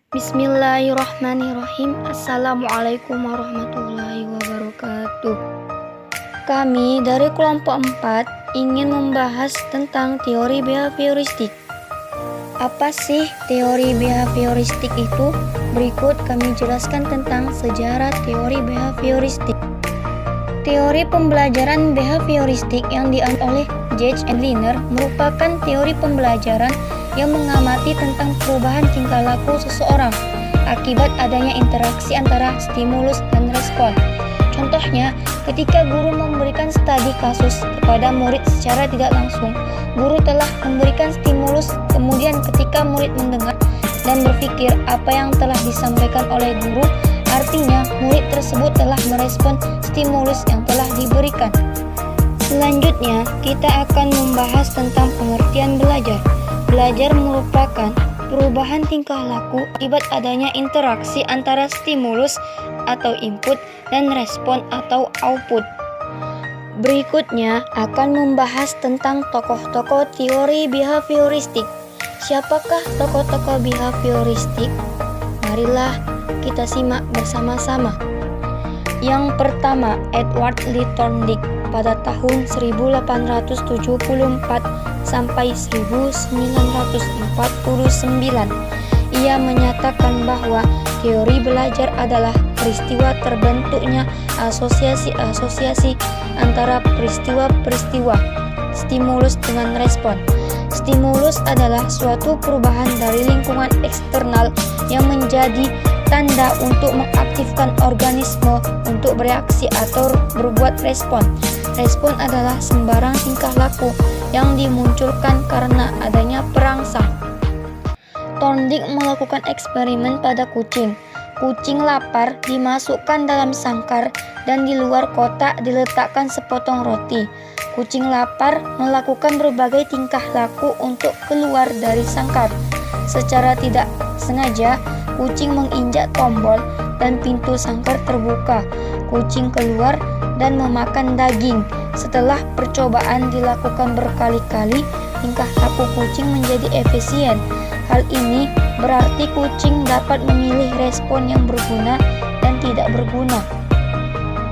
Bismillahirrahmanirrahim. Assalamualaikum warahmatullahi wabarakatuh. Kami dari kelompok 4 ingin membahas tentang teori behavioristik. Apa sih teori behavioristik itu? Berikut kami jelaskan tentang sejarah teori behavioristik. Teori pembelajaran behavioristik yang diambil oleh Judge and Liner merupakan teori pembelajaran yang mengamati tentang perubahan tingkah laku seseorang akibat adanya interaksi antara stimulus dan respon. Contohnya, ketika guru memberikan studi kasus kepada murid secara tidak langsung, guru telah memberikan stimulus, kemudian ketika murid mendengar dan berpikir apa yang telah disampaikan oleh guru, artinya murid tersebut telah merespon stimulus yang telah diberikan. Selanjutnya, kita akan membahas tentang pengertian belajar. Belajar merupakan perubahan tingkah laku akibat adanya interaksi antara stimulus atau input dan respon atau output. Berikutnya akan membahas tentang tokoh-tokoh teori behavioristik. Siapakah tokoh-tokoh behavioristik? Marilah kita simak bersama-sama. Yang pertama, Edward Lee Thorndike pada tahun 1874 sampai 1949. Ia menyatakan bahwa teori belajar adalah peristiwa terbentuknya asosiasi-asosiasi antara peristiwa-peristiwa, stimulus dengan respon. Stimulus adalah suatu perubahan dari lingkungan eksternal yang menjadi tanda untuk mengaktifkan organisme untuk bereaksi atau berbuat respon. Respon adalah sembarang tingkah laku yang dimunculkan karena adanya perangsang. Thorndike melakukan eksperimen pada kucing. Kucing lapar dimasukkan dalam sangkar dan di luar kotak diletakkan sepotong roti. Kucing lapar melakukan berbagai tingkah laku untuk keluar dari sangkar. Secara tidak sengaja, kucing menginjak tombol dan pintu sangkar terbuka. Kucing keluar dan memakan daging. Setelah percobaan dilakukan berkali-kali, tingkah laku kucing menjadi efisien. Hal ini berarti kucing dapat memilih respon yang berguna dan tidak berguna.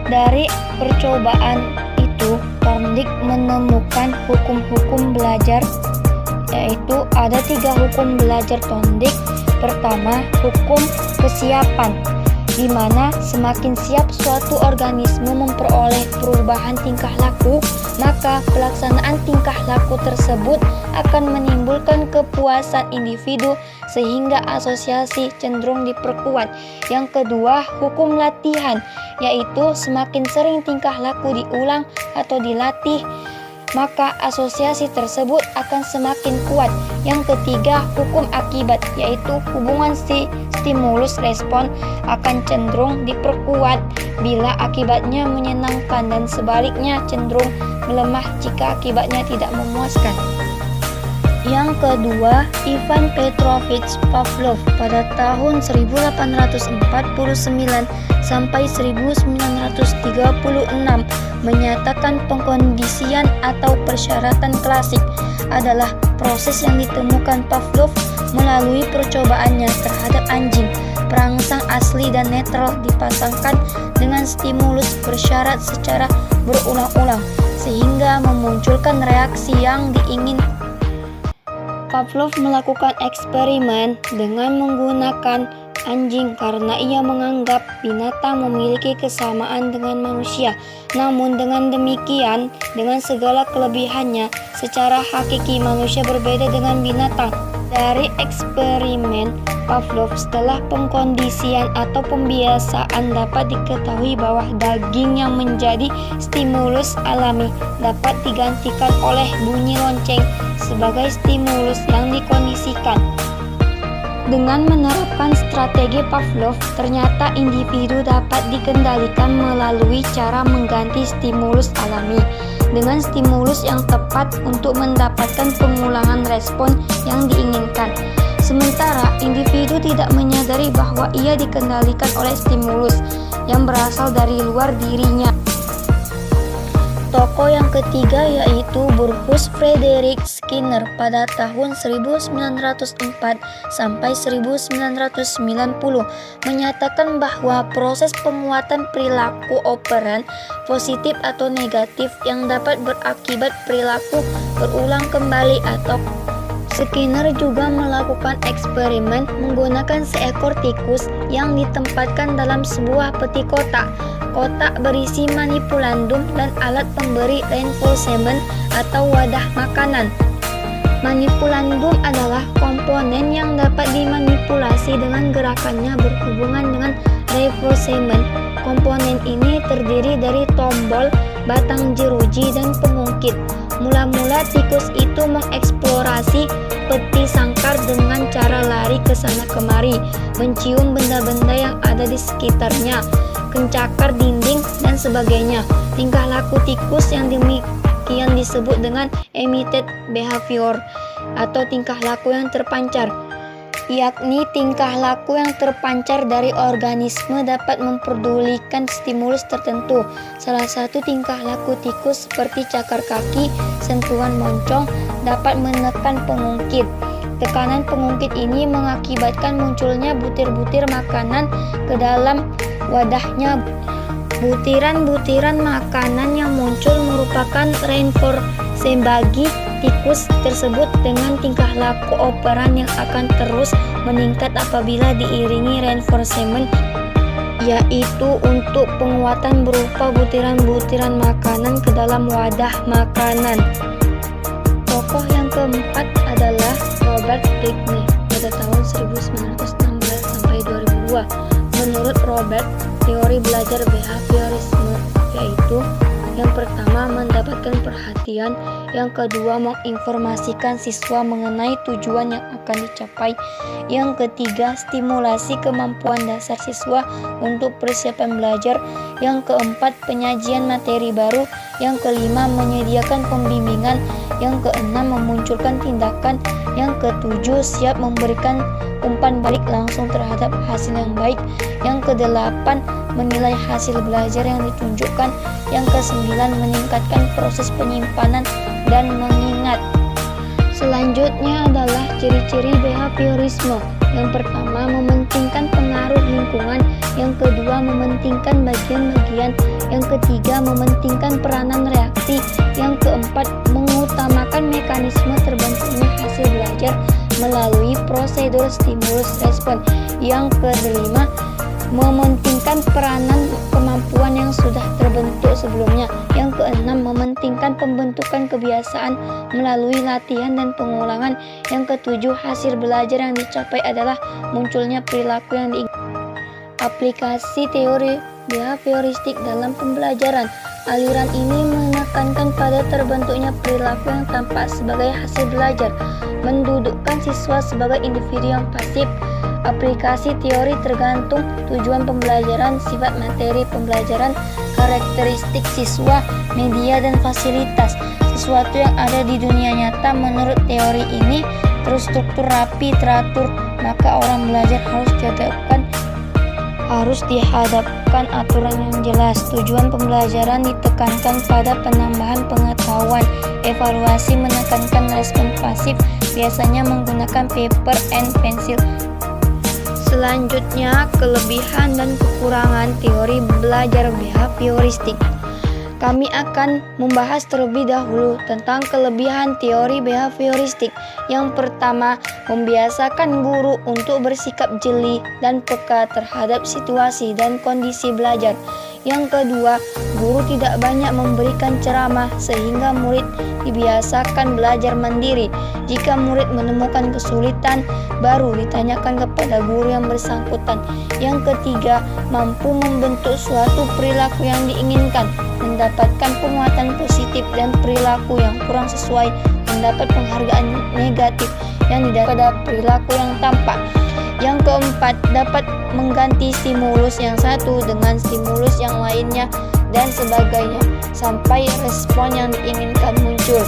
Dari percobaan itu, Thorndike menemukan hukum-hukum belajar, yaitu ada 3 hukum belajar Thorndike. Pertama, hukum kesiapan, di mana semakin siap suatu organisme memperoleh perubahan tingkah laku, maka pelaksanaan tingkah laku tersebut akan menimbulkan kepuasan individu sehingga asosiasi cenderung diperkuat. Yang kedua, hukum latihan, yaitu semakin sering tingkah laku diulang atau dilatih, maka asosiasi tersebut akan semakin kuat. Yang ketiga, hukum akibat, yaitu hubungan stimulus respon akan cenderung diperkuat bila akibatnya menyenangkan dan sebaliknya cenderung melemah jika akibatnya tidak memuaskan. Yang kedua, Ivan Petrovich Pavlov pada tahun 1849 sampai 1936 menyatakan pengkondisian atau persyaratan klasik adalah proses yang ditemukan Pavlov melalui percobaannya terhadap anjing. Perangsang asli dan netral dipasangkan dengan stimulus bersyarat secara berulang-ulang sehingga memunculkan reaksi yang diinginkan. Pavlov melakukan eksperimen dengan menggunakan anjing karena ia menganggap binatang memiliki kesamaan dengan manusia. Namun dengan demikian, dengan segala kelebihannya, secara hakiki manusia berbeda dengan binatang. Dari eksperimen Pavlov setelah pengkondisian atau pembiasaan dapat diketahui bahwa daging yang menjadi stimulus alami dapat digantikan oleh bunyi lonceng sebagai stimulus yang dikondisikan. Dengan menerapkan strategi Pavlov, ternyata individu dapat dikendalikan melalui cara mengganti stimulus alami dengan stimulus yang tepat untuk mendapatkan pengulangan respon yang diinginkan. Sementara individu tidak menyadari bahwa ia dikendalikan oleh stimulus yang berasal dari luar dirinya. Tokoh yang ketiga yaitu Burrhus Frederick Skinner pada tahun 1904 sampai 1990 menyatakan bahwa proses penguatan perilaku operan positif atau negatif yang dapat berakibat perilaku berulang kembali atau Skinner juga melakukan eksperimen menggunakan seekor tikus yang ditempatkan dalam sebuah peti kotak. Kotak berisi manipulandum dan alat pemberi reinforcement atau wadah makanan. Manipulandum adalah komponen yang dapat dimanipulasi dengan gerakannya berhubungan dengan reinforcement. Komponen ini terdiri dari tombol, batang jeruji, dan pengungkit. Mula-mula tikus itu mengeksplorasi peti sangkar dengan cara lari ke sana kemari, mencium benda-benda yang ada di sekitarnya, kencakar dinding, dan sebagainya. Tingkah laku tikus yang demikian disebut dengan emitted behavior atau tingkah laku yang terpancar, yakni tingkah laku yang terpancar dari organisme dapat memperdulikan stimulus tertentu. Salah satu tingkah laku tikus seperti cakar kaki, sentuhan moncong, dapat menekan pengungkit. Tekanan pengungkit ini mengakibatkan munculnya butir-butir makanan ke dalam wadahnya. Butiran-butiran makanan yang muncul merupakan reinforcement bagi tikus tersebut dengan tingkah laku operan yang akan terus meningkat apabila diiringi reinforcement, yaitu untuk penguatan berupa butiran-butiran makanan ke dalam wadah makanan. Tokoh yang keempat adalah Robert Dewey pada tahun 1916 sampai 2002. Menurut Robert, teori belajar behaviorisme yaitu yang pertama mendapatkan perhatian, yang kedua menginformasikan siswa mengenai tujuan yang akan dicapai, yang ketiga stimulasi kemampuan dasar siswa untuk persiapan belajar, yang keempat penyajian materi baru, yang kelima menyediakan pembimbingan, yang keenam memunculkan tindakan, yang ketujuh siap memberikan umpan balik langsung terhadap hasil yang baik, yang kedelapan menilai hasil belajar yang ditunjukkan, yang kesembilan meningkatkan proses penyimpanan dan mengingat. Selanjutnya adalah ciri-ciri behaviorisme. Yang pertama mementingkan pengaruh lingkungan, yang kedua mementingkan bagian-bagian, yang ketiga mementingkan peranan reaksi, yang keempat mengutamakan mekanisme terbentuknya hasil belajar melalui prosedur stimulus respon, yang kelima mementingkan peranan kemampuan yang sudah terbentuk sebelumnya, yang keenam mementingkan pembentukan kebiasaan melalui latihan dan pengulangan, yang ketujuh hasil belajar yang dicapai adalah munculnya perilaku yang diinginkan. Aplikasi teori behavioristik dalam pembelajaran. Aliran ini menekankan pada terbentuknya perilaku yang tampak sebagai hasil belajar, mendudukkan siswa sebagai individu yang pasif. Aplikasi teori tergantung tujuan pembelajaran, sifat materi pembelajaran, karakteristik siswa, media, dan fasilitas. Sesuatu yang ada di dunia nyata menurut teori ini terstruktur rapi, teratur, maka orang belajar harus dihadapkan aturan yang jelas. Tujuan pembelajaran ditekankan pada penambahan pengetahuan. Evaluasi menekankan respon pasif, biasanya menggunakan paper and pencil. Selanjutnya, kelebihan dan kekurangan teori belajar behavioristik. Kami akan membahas terlebih dahulu tentang kelebihan teori behavioristik. Yang pertama, membiasakan guru untuk bersikap jeli dan peka terhadap situasi dan kondisi belajar. Yang kedua, guru tidak banyak memberikan ceramah sehingga murid dibiasakan belajar mandiri. Jika murid menemukan kesulitan, baru ditanyakan kepada guru yang bersangkutan. Yang ketiga, mampu membentuk suatu perilaku yang diinginkan, mendapatkan penguatan positif, dan perilaku yang kurang sesuai mendapat penghargaan negatif yang didapat pada perilaku yang tampak. Yang keempat, dapat mengganti stimulus yang satu dengan stimulus yang lainnya dan sebagainya sampai respon yang diinginkan muncul.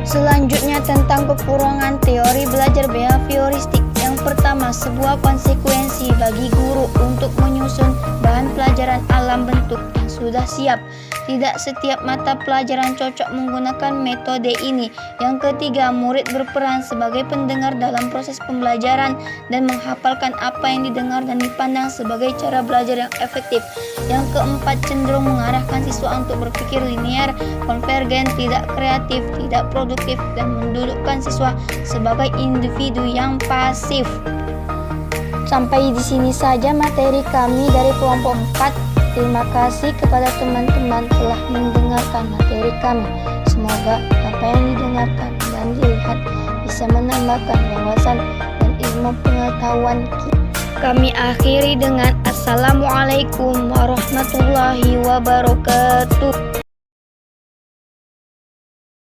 Selanjutnya tentang kekurangan teori belajar behavioristik. Yang pertama, sebuah konsekuensi bagi guru untuk menyusun bahan pelajaran alam bentuk yang sudah siap. Tidak setiap mata pelajaran cocok menggunakan metode ini. Yang ketiga, murid berperan sebagai pendengar dalam proses pembelajaran dan menghafalkan apa yang didengar dan dipandang sebagai cara belajar yang efektif. Yang keempat, cenderung mengarahkan siswa untuk berpikir linear, konvergen, tidak kreatif, tidak produktif, dan mendudukkan siswa sebagai individu yang pasif. Sampai di sini saja materi kami dari kelompok 4. Terima kasih kepada teman-teman telah mendengarkan materi kami. Semoga apa yang didengarkan dan dilihat bisa menambahkan wawasan dan ilmu pengetahuan kita. Kami akhiri dengan Assalamualaikum warahmatullahi wabarakatuh.